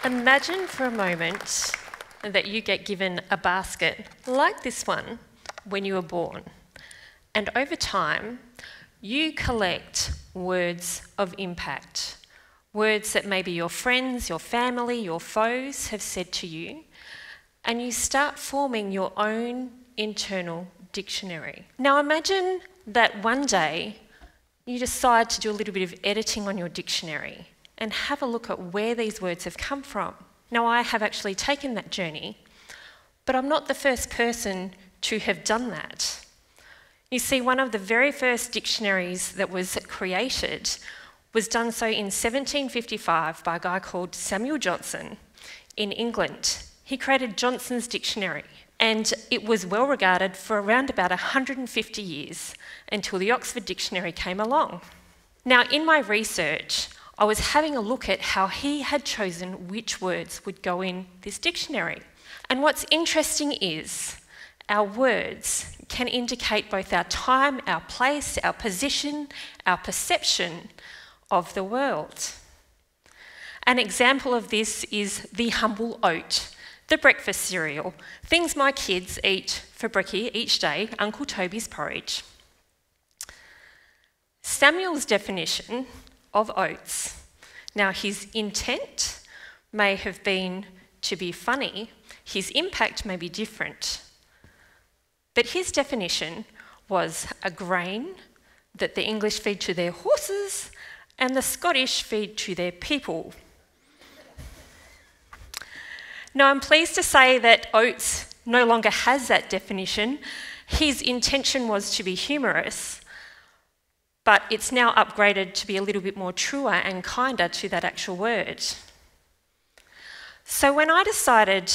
Imagine for a moment that you get given a basket like this one when you were born, and over time you collect words of impact, words that maybe your friends, your family, your foes have said to you, and you start forming your own internal dictionary. Now imagine that one day you decide to do a little bit of editing on your dictionary and have a look at where these words have come from. Now, I have actually taken that journey, but I'm not the first person to have done that. You see, one of the very first dictionaries that was created was done so in 1755 by a guy called Samuel Johnson in England. He created Johnson's Dictionary, and it was well regarded for around about 150 years until the Oxford Dictionary came along. Now, in my research, I was having a look at how he had chosen which words would go in this dictionary. And what's interesting is our words can indicate both our time, our place, our position, our perception of the world. An example of this is the humble oat, the breakfast cereal, things my kids eat for brekkie each day, Uncle Toby's porridge. Samuel's definition of oats. Now, his intent may have been to be funny, his impact may be different, but his definition was a grain that the English feed to their horses and the Scottish feed to their people. Now, I'm pleased to say that oats no longer has that definition. His intention was to be humorous, but it's now upgraded to be a little bit more truer and kinder to that actual word. So when I decided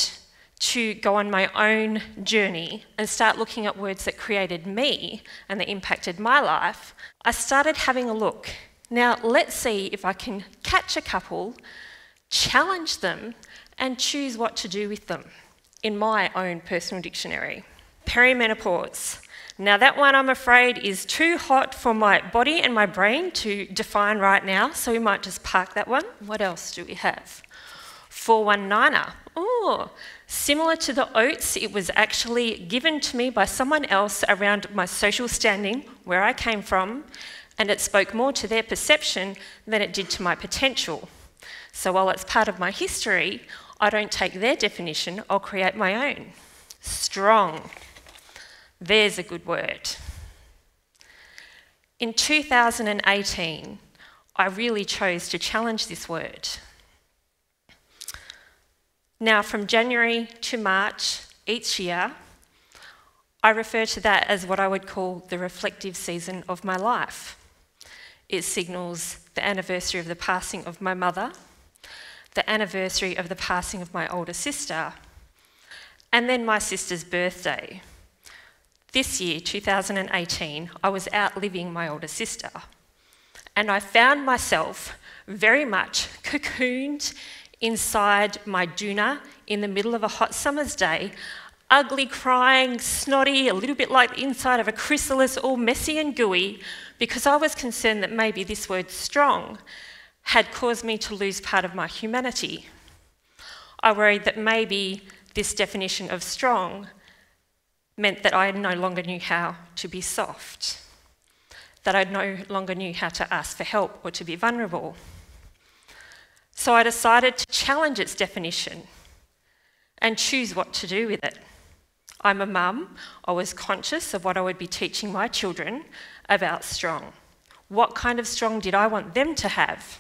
to go on my own journey and start looking at words that created me and that impacted my life, I started having a look. Now, let's see if I can catch a couple, challenge them, and choose what to do with them in my own personal dictionary. Perimenopause. Now that one, I'm afraid, is too hot for my body and my brain to define right now, so we might just park that one. What else do we have? 419er. Oh, similar to the oats, it was actually given to me by someone else around my social standing, where I came from, and it spoke more to their perception than it did to my potential. So while it's part of my history, I don't take their definition, I'll create my own. Strong. There's a good word. In 2018, I really chose to challenge this word. Now, from January to March each year, I refer to that as what I would call the reflective season of my life. It signals the anniversary of the passing of my mother, the anniversary of the passing of my older sister, and then my sister's birthday. This year, 2018, I was outliving my older sister, and I found myself very much cocooned inside my doona in the middle of a hot summer's day, ugly, crying, snotty, a little bit like the inside of a chrysalis, all messy and gooey, because I was concerned that maybe this word strong had caused me to lose part of my humanity. I worried that maybe this definition of strong meant that I no longer knew how to be soft, that I no longer knew how to ask for help or to be vulnerable. So I decided to challenge its definition and choose what to do with it. I'm a mum. I was conscious of what I would be teaching my children about strong. What kind of strong did I want them to have?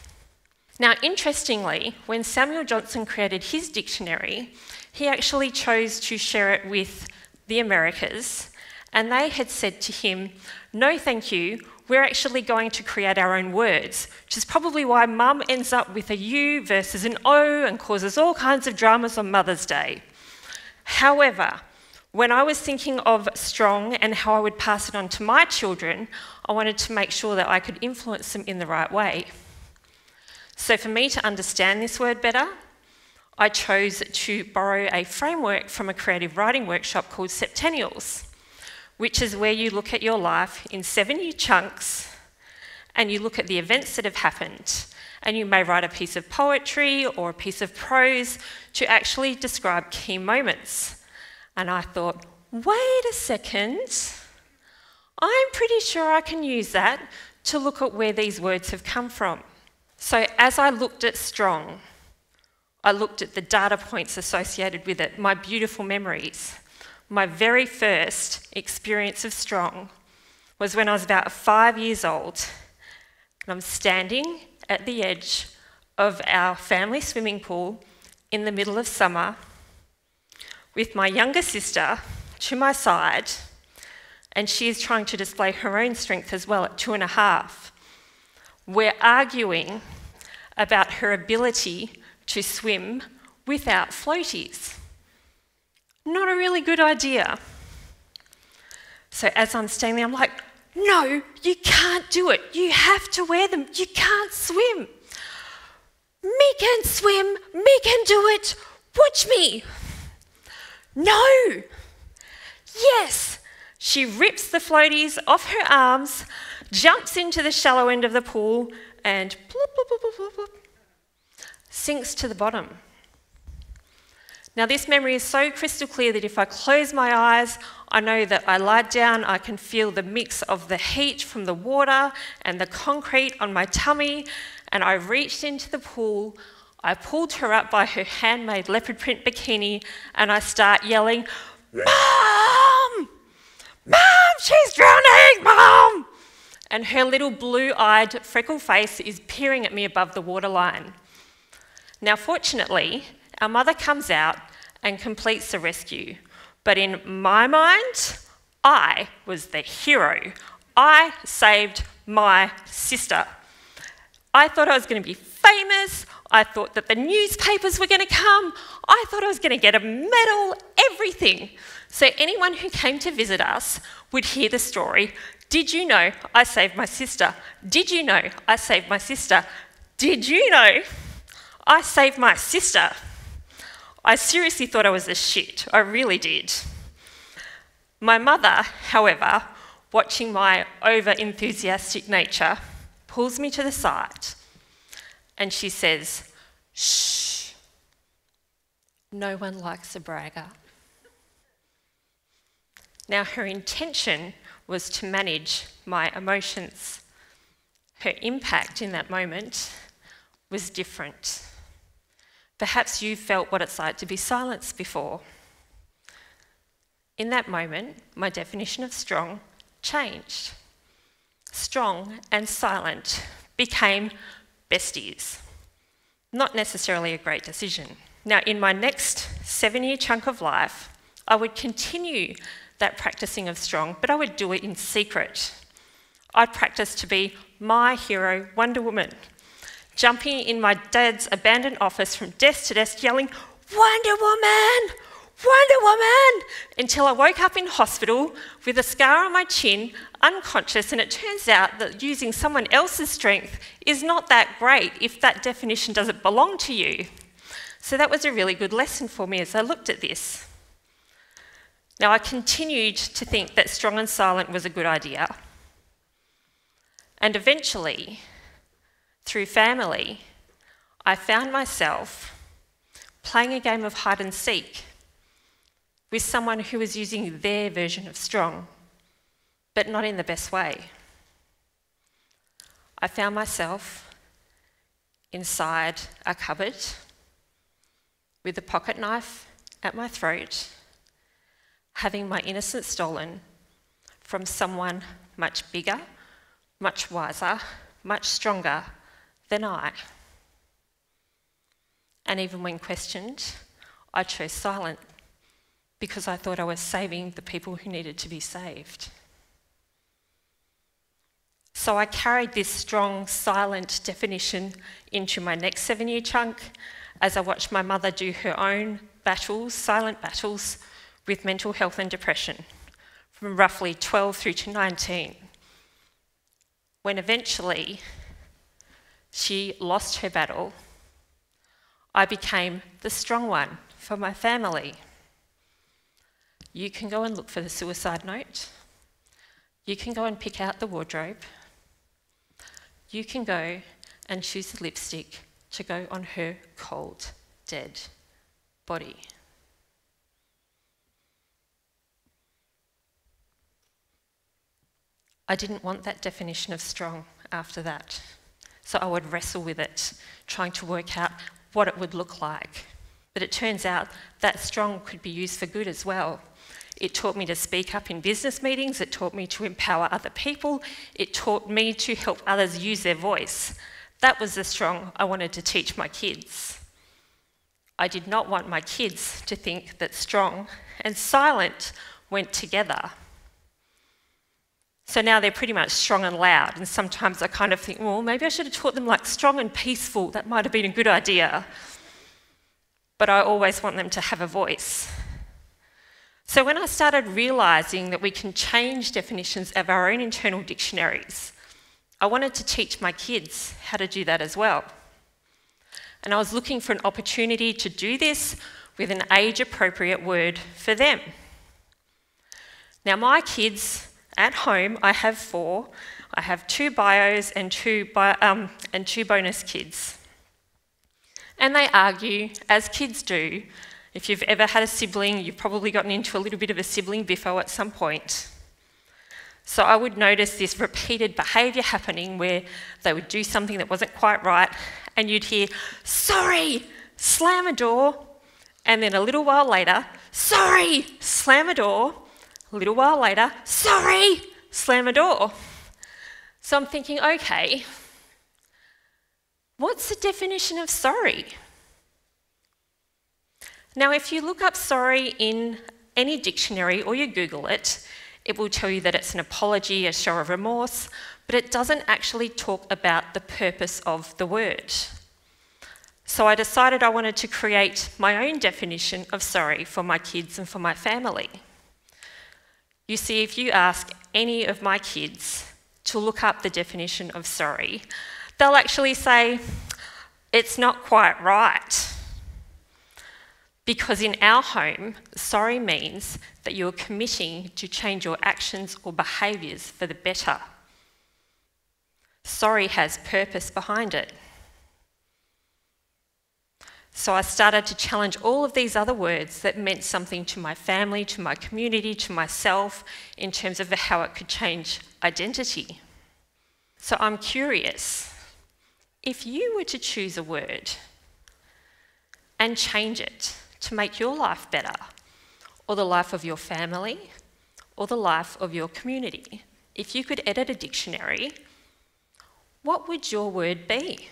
Now, interestingly, when Samuel Johnson created his dictionary, he actually chose to share it with the Americas, and they had said to him, "No, thank you, we're actually going to create our own words," which is probably why mum ends up with a U versus an O and causes all kinds of dramas on Mother's Day. However, when I was thinking of strong and how I would pass it on to my children, I wanted to make sure that I could influence them in the right way. So for me to understand this word better, I chose to borrow a framework from a creative writing workshop called Septennials, which is where you look at your life in 7-year chunks and you look at the events that have happened, and you may write a piece of poetry or a piece of prose to actually describe key moments. And I thought, wait a second, I'm pretty sure I can use that to look at where these words have come from. So as I looked at strong, I looked at the data points associated with it, my beautiful memories. My very first experience of strong was when I was about 5 years old, and I'm standing at the edge of our family swimming pool in the middle of summer with my younger sister to my side, and she is trying to display her own strength as well at 2.5. We're arguing about her ability to swim without floaties. Not a really good idea. So as I'm standing there, I'm like, no, you can't do it. You have to wear them. You can't swim. Me can swim. Me can do it. Watch me. No. Yes. She rips the floaties off her arms, jumps into the shallow end of the pool, and plop, plop, plop, plop, plop, sinks to the bottom. Now this memory is so crystal clear that if I close my eyes, I know that I lie down, I can feel the mix of the heat from the water and the concrete on my tummy, and I reached into the pool, I pulled her up by her handmade leopard print bikini, and I start yelling, "Mom! Mom, she's drowning, Mom!" And her little blue-eyed, freckled face is peering at me above the waterline. Now fortunately, our mother comes out and completes the rescue. But in my mind, I was the hero. I saved my sister. I thought I was going to be famous. I thought that the newspapers were going to come. I thought I was going to get a medal, everything. So anyone who came to visit us would hear the story. Did you know I saved my sister? Did you know I saved my sister? Did you know I saved my sister? I seriously thought I was a shit. I really did. My mother, however, watching my over-enthusiastic nature, pulls me to the side and she says, "Shh, no one likes a bragger." Now her intention was to manage my emotions. Her impact in that moment was different. Perhaps you felt what it's like to be silenced before. In that moment, my definition of strong changed. Strong and silent became besties. Not necessarily a great decision. Now, in my next 7-year chunk of life, I would continue that practicing of strong, but I would do it in secret. I'd practice to be my hero, Wonder Woman, jumping in my dad's abandoned office from desk to desk, yelling, "Wonder Woman! Wonder Woman!" until I woke up in hospital with a scar on my chin, unconscious, and it turns out that using someone else's strength is not that great if that definition doesn't belong to you. So that was a really good lesson for me as I looked at this. Now, I continued to think that strong and silent was a good idea. And eventually, through family, I found myself playing a game of hide and seek with someone who was using their version of strong, but not in the best way. I found myself inside a cupboard with a pocket knife at my throat, having my innocence stolen from someone much bigger, much wiser, much stronger than I. And even when questioned, I chose silent because I thought I was saving the people who needed to be saved. So I carried this strong, silent definition into my next 7-year chunk as I watched my mother do her own battles, silent battles, with mental health and depression from roughly 12 through to 19. When eventually she lost her battle, I became the strong one for my family. You can go and look for the suicide note. You can go and pick out the wardrobe. you can go and choose the lipstick to go on her cold, dead body. I didn't want that definition of strong after that. So I would wrestle with it, trying to work out what it would look like. But it turns out that strong could be used for good as well. It taught me to speak up in business meetings, it taught me to empower other people, it taught me to help others use their voice. That was the strong I wanted to teach my kids. I did not want my kids to think that strong and silent went together. So now they're pretty much strong and loud, and sometimes I kind of think, well, maybe I should have taught them like strong and peaceful. That might have been a good idea. But I always want them to have a voice. So when I started realising that we can change definitions of our own internal dictionaries, I wanted to teach my kids how to do that as well. And I was looking for an opportunity to do this with an age-appropriate word for them. Now my kids, at home, I have 4. I have 2 bios and 2 bonus kids. And they argue, as kids do. If you've ever had a sibling, you've probably gotten into a little bit of a sibling biffo at some point. So I would notice this repeated behaviour happening where they would do something that wasn't quite right, and you'd hear, "Sorry," slam a door, and then a little while later, "Sorry," slam a door. A little while later, "Sorry," slam a door. So I'm thinking, okay, what's the definition of sorry? Now, if you look up sorry in any dictionary or you Google it, it will tell you that it's an apology, a show of remorse, but it doesn't actually talk about the purpose of the word. So I decided I wanted to create my own definition of sorry for my kids and for my family. You see, if you ask any of my kids to look up the definition of sorry, they'll actually say, "It's not quite right." Because in our home, sorry means that you're committing to change your actions or behaviours for the better. Sorry has purpose behind it. So I started to challenge all of these other words that meant something to my family, to my community, to myself, in terms of how it could change identity. So I'm curious, if you were to choose a word and change it to make your life better, or the life of your family, or the life of your community, if you could edit a dictionary, what would your word be?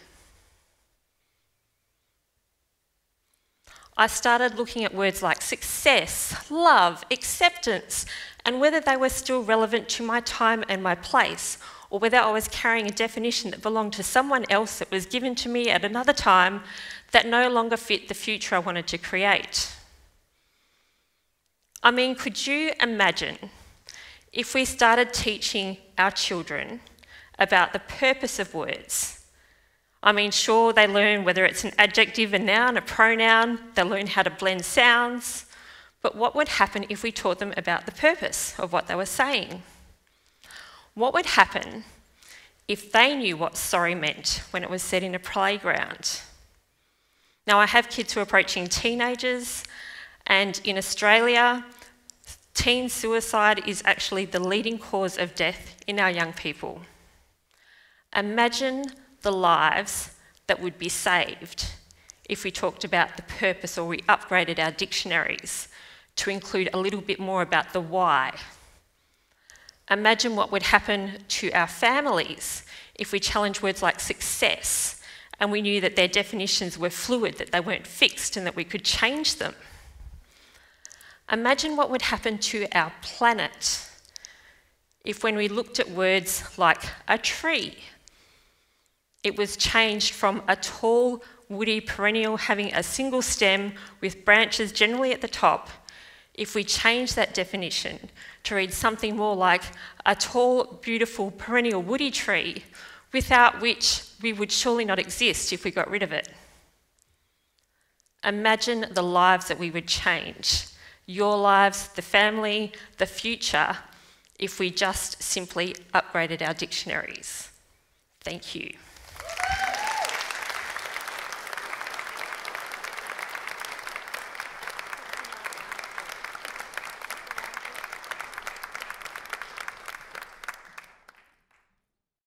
I started looking at words like success, love, acceptance, and whether they were still relevant to my time and my place, or whether I was carrying a definition that belonged to someone else that was given to me at another time that no longer fit the future I wanted to create. I mean, could you imagine if we started teaching our children about the purpose of words? I mean, sure, they learn whether it's an adjective, a noun, a pronoun, they learn how to blend sounds, but what would happen if we taught them about the purpose of what they were saying? What would happen if they knew what sorry meant when it was said in a playground? Now, I have kids who are approaching teenagers, and in Australia, teen suicide is actually the leading cause of death in our young people. Imagine the lives that would be saved if we talked about the purpose, or we upgraded our dictionaries to include a little bit more about the why. Imagine what would happen to our families if we challenged words like success and we knew that their definitions were fluid, that they weren't fixed, and that we could change them. Imagine what would happen to our planet if, when we looked at words like a tree, it was changed from a tall, woody perennial having a single stem with branches generally at the top, if we changed that definition to read something more like a tall, beautiful, perennial woody tree, without which we would surely not exist if we got rid of it. Imagine the lives that we would change, your lives, the family, the future, if we just simply upgraded our dictionaries. Thank you.